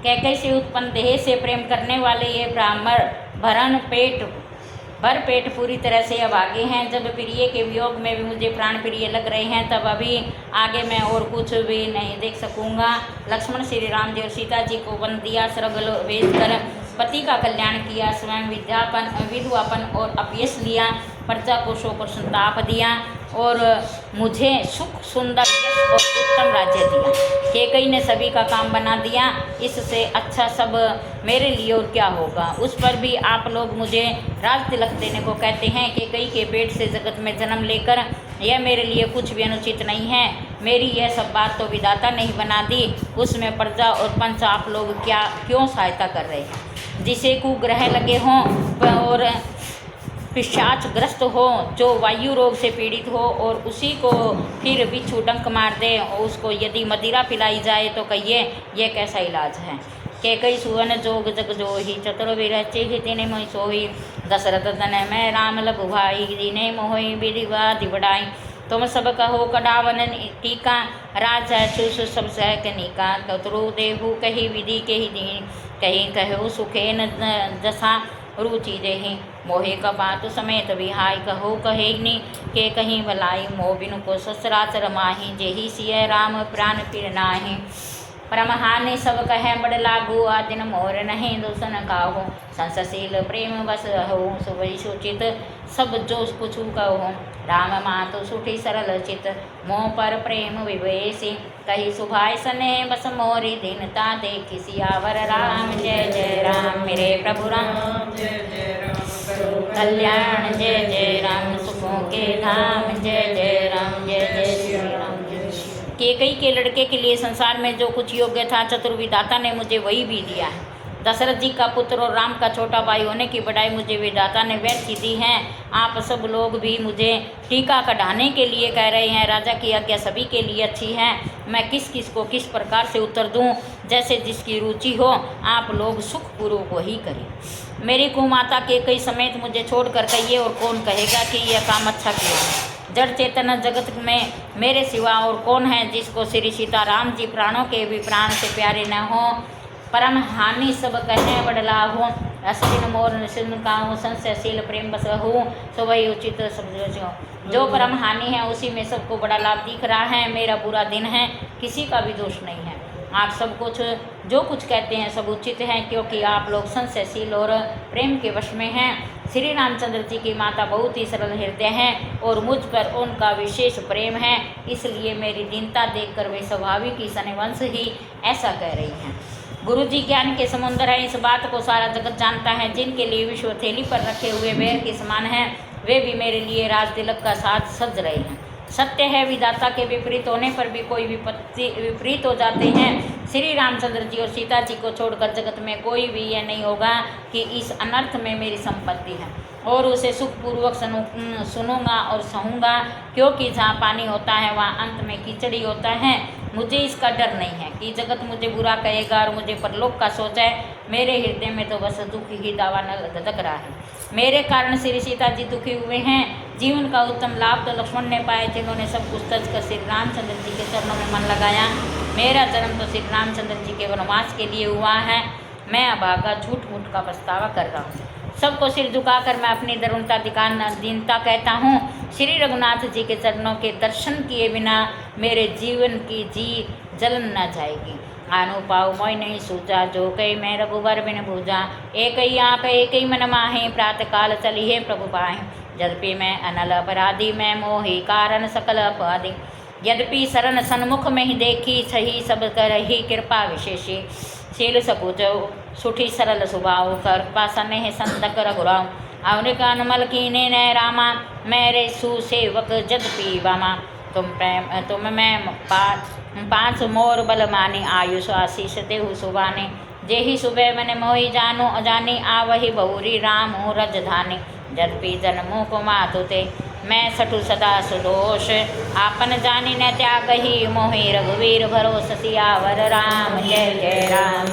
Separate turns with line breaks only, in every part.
कैकई से उत्पन्न देह से प्रेम करने वाले ये ब्राह्मण भर पेट पूरी तरह से अब आगे हैं। जब प्रिय के वियोग में भी मुझे प्राण प्रिय लग रहे हैं, तब अभी आगे मैं और कुछ भी नहीं देख सकूँगा। लक्ष्मण श्री राम जी और सीता जी को वन दिया, स्वर्ग भेज कर पति का कल्याण किया, स्वयं विधवापन और अपयश लिया, प्रजा को शोक और संताप दिया और मुझे सुख सुंदर यश और उत्तम राज्य दिया। कैकई ने सभी का काम बना दिया, इससे अच्छा सब मेरे लिए और क्या होगा। उस पर भी आप लोग मुझे राज तिलक देने को कहते हैं। कैकई के पेट से जगत में जन्म लेकर यह मेरे लिए कुछ भी अनुचित नहीं है। मेरी यह सब बात तो विधाता ने ही बना दी, उसमें प्रजा और पंच आप लोग क्यों सहायता कर रहे हैं। जिसे कुग्रह लगे हों और पिशाचग्रस्त हो, जो वायु रोग से पीड़ित हो और उसी को फिर बिच्छू डंक मार दे और उसको यदि मदिरा पिलाई जाए तो कहिए यह कैसा इलाज है। कैकई सुवन जोग जग जोही, चतुर्वीर चिहितिने मोहि सोही, दशरथ तनय मैं राम लघु भाई, दीने मोहि विधिवादि बढ़ाई। तुम सब कहो कडावन टीका, राजा चूस सब सह कनिका, कतरु देहु कही विधि के ही दीन, कहीं कहो सुखेन जसा रुचि देहि, मोहे कपातु समेत विहाय, कहो कहेग्नि के कहीं भलाई, मोह बिनु को ससराचर माही, जेहि सिय राम प्राण फिर नाहि। परमहानि सब कहे बड़ लागू, आदिन मोर नहीं दूषण काहू, संसशील प्रेम बस हो, सुबहि सुचित सब जो कुछ कहो, राम मातु सुठी सरल चित, मोह पर प्रेम विवेशी, कही सुभाय स्नेह बस मोरी दीनता देखी, सियावर राम जय जय राम, मेरे प्रभु राम जय जय राम, कल्याण जय जय राम, सुखों के धाम जय जय राम, जय जय श्री राम। कैकई के लड़के के लिए संसार में जो कुछ योग्य था, चतुर्विधाता ने मुझे वही भी दिया है। दशरथ जी का पुत्र और राम का छोटा भाई होने की बड़ाई मुझे विधाता ने व्यर्थ की दी है। आप सब लोग भी मुझे टीका कढ़ाने के लिए कह रहे हैं। राजा की आज्ञा सभी के लिए अच्छी है, मैं किस किस को किस प्रकार से उत्तर दूं, जैसे जिसकी रुचि हो आप लोग सुखपूर्वक वही करें। मेरी कुमाता कैकई समेत मुझे छोड़कर कहिए और कौन कहेगा कि यह काम अच्छा किया है। जड़ चेतन जगत में मेरे सिवा और कौन है जिसको श्री सीता राम जी प्राणों के भी प्राण से प्यारे न हो। परम हानि सब कहें बड़ लाभ हो, अश्विन मोर निशिन काहूँ, संशयशील प्रेम बस हो, तो वही उचित सब जो परम हानि है उसी में सबको बड़ा लाभ दिख रहा है। मेरा बुरा दिन है, किसी का भी दोष नहीं है। आप सब कुछ जो कुछ कहते हैं सब उचित है, क्योंकि आप लोग संशयशील और प्रेम के वश में हैं। श्री रामचंद्र जी की माता बहुत ही सरल हृदय हैं और मुझ पर उनका विशेष प्रेम है, इसलिए मेरी दीनता देखकर वे स्वाभाविक ही सन्निवंश ही ऐसा कह रही हैं। गुरु जी ज्ञान के समुद्र है, इस बात को सारा जगत जानता है। जिनके लिए विश्व थैली पर रखे हुए बेर के समान हैं, वे भी मेरे लिए राज तिलक का साथ सज रहे हैं। सत्य है, विधाता के विपरीत होने पर भी कोई विपरीत हो जाते हैं। श्री रामचंद्र जी और सीता जी को छोड़कर जगत में कोई भी यह नहीं होगा कि इस अनर्थ में मेरी संपत्ति है और उसे सुखपूर्वक सुनूंगा और सहूँगा, क्योंकि जहाँ पानी होता है वहाँ अंत में कीचड़ी होता है। मुझे इसका डर नहीं है कि जगत मुझे बुरा कहेगा और मुझे परलोक का सोच है। मेरे हृदय में तो बस दुख ही दावानल धधक रहा है। मेरे कारण श्री सीता जी दुखी हुए हैं। जीवन का उत्तम लाभ तो लक्ष्मण ने पाया, जिन्होंने सब कुछ तज कर श्री रामचंद्र जी के चरणों में मन लगाया। मेरा जन्म तो श्री रामचंद्र जी के वनवास के लिए हुआ है। मैं अभागा झूठ मूठ का पछतावा कर रहा हूँ। सबको सिर झुकाकर मैं अपनी दरुणता दीनता कहता हूँ। श्री रघुनाथ जी के चरणों के दर्शन किए बिना मेरे जीवन की जी जलन न जाएगी। आनु पाऊ मोय नहीं सूझा, जो कई मैं रघुबर बिन भूजा, एक ही आप एक ही मन माहे, प्रातः काल चली है प्रभु पाए। यद्यपि मैं अनल अपराधी, मैं मोहि कारण सकल अपराधी, यद्यपि शरण सन्मुख में ही देखी, सही सब कर ही कृपा विशेषी। शील सकुच सुठी सरल स्वभाव, कर पासने संतक रघुराव, और अनुमल कीने न रामा, मेरे सुसेवक जद्यपि बामा। तुम मैं पाँच मोर बल माने, आयुष आशीष देहु सुबाने, जेहि सुबह मन मोहि जानो अजानी, आवहि बहुरी राम रजधानी। यद्यपि जन्मों को मातु ते, मैं सठु सदा सुदोष, आपन जानी न त्यागहि, मोहि रघुवीर भरोस, सियावर राम जय जय राम,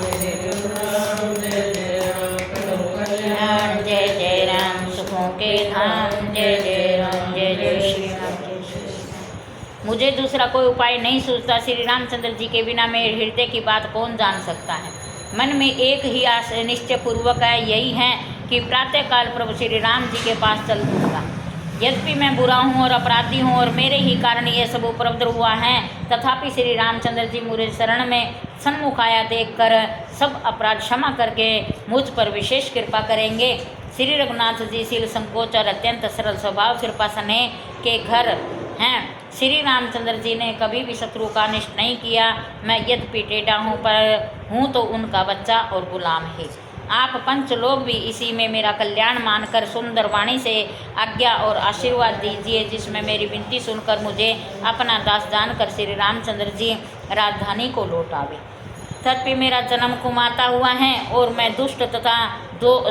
जय जय राम, सुखों के धाम जय जय राम, जय जय श्री राम, जय श्री राम। मुझे दूसरा कोई उपाय नहीं सूझता। श्री रामचंद्र जी के बिना मेरे हृदय की बात कौन जान सकता है। मन में एक ही आशय निश्चय पूर्वक है, यही है कि प्रातःकाल प्रभु श्री राम जी के पास चल दूँगा। यद्यपि मैं बुरा हूँ और अपराधी हूँ और मेरे ही कारण ये सब उपद्रव हुआ है, तथापि श्री रामचंद्र जी मुझे शरण में सन्मुख आया देखकर सब अपराध क्षमा करके मुझ पर विशेष कृपा करेंगे। श्री रघुनाथ जी शील संकोच और अत्यंत सरल स्वभाव कृपा स्नेह के घर हैं। श्री रामचंद्र जी ने कभी भी शत्रु का अनिष्ट नहीं किया। मैं यद्यपि टेढ़ा हूँ पर हूँ तो उनका बच्चा और गुलाम ही। आप पंच लोग भी इसी में मेरा कल्याण मानकर सुंदर वाणी से आज्ञा और आशीर्वाद दीजिए, जिसमें मेरी विनती सुनकर मुझे अपना दास जानकर श्री रामचंद्र जी राजधानी को लौट आवे। तथापि मेरा जन्म कुमाता हुआ है और मैं दुष्ट तथा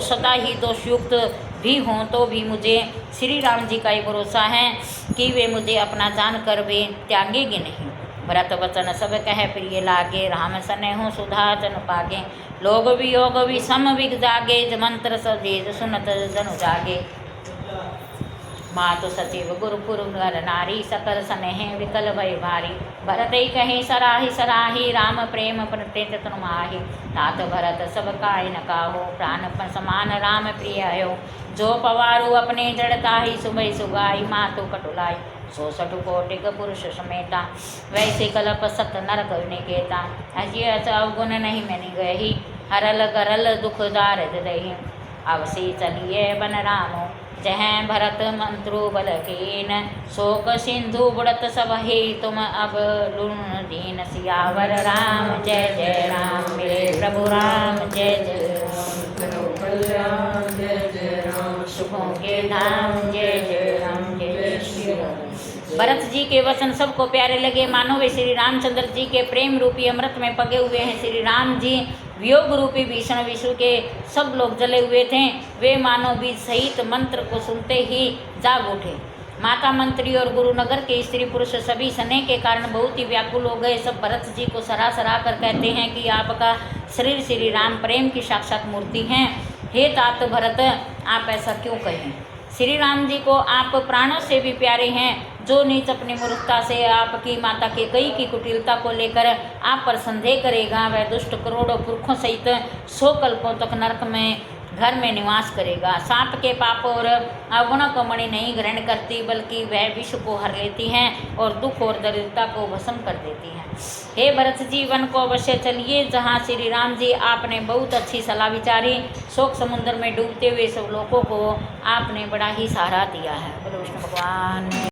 सदा ही दोषयुक्त भी हूँ, तो भी मुझे श्री राम जी का ही भरोसा है कि वे मुझे अपना जानकर वे त्यागेंगे नहीं। भरत वचन सब कह प्रिय लागे, राम स्नेह सुधा जन पागे। लोग वियोग विषम विग जागे, मंत्र सजेज सुनत जनु जागे। मातु सचिव गुरुपुर नर नारी, सकल स्नेह विकल भय भारी। भरत कहीं सराही सराही, राम प्रेम प्रत्येत तनु माही। तात भरत सब काय न काहो, प्राणपन समान राम प्रिय हो। जो पवारु अपने जड़ता ही, सुबह सुगाई मातु कटुलाई। 66 कोटिक पुरुष समेता, वैसे कलप सत नरक निकेता। अजय अवगुण नहीं मैंने गही, हरल करल दुख दारद दही। अवसी चलिए बन रामो, जह भरत मंत्रु बल कीन। शोक सिंधु बुड़त सब ही, तुम अब लुण दीन। सियावर राम जय जय राम, मेरे प्रभु राम जय जय राम। सुखों के धाम जय जय राम, जय जय श्री राम। भरत जी के वचन सबको प्यारे लगे, मानो वे श्री रामचंद्र जी के प्रेम रूपी अमृत में पगे हुए हैं। श्री राम जी वियोग रूपी भीषण विषु के सब लोग जले हुए थे। वे मानो बीज सहित मंत्र को सुनते ही जाग उठे। माता मंत्री और गुरुनगर के स्त्री पुरुष सभी स्नेह के कारण बहुत ही व्याकुल हो गए। सब भरत जी को सराह सराह कर कहते हैं कि आपका शरीर श्री राम प्रेम की साक्षात मूर्ति हैं। हे तात भरत, आप ऐसा क्यों कहें? श्री राम जी को आप प्राणों से भी प्यारे हैं। जो नीच अपनी मूर्खता से आपकी माता के कई की कुटिलता को लेकर आप पर संदेह करेगा, वह दुष्ट करोड़ों पुरखों सहित 100 कल्पों तक नरक में घर में निवास करेगा। सांप के पाप और अवगुणों को मणि नहीं ग्रहण करती, बल्कि वह विष को हर लेती हैं और दुख और दरिद्रता को भस्म कर देती हैं। हे भरत जी, वन को अवश्य चलिए, जहाँ श्री राम जी आपने बहुत अच्छी सलाह विचारी। शोक समुद्र में डूबते हुए सब लोगों को आपने बड़ा ही सहारा दिया है। बोलो विष्णु भगवान।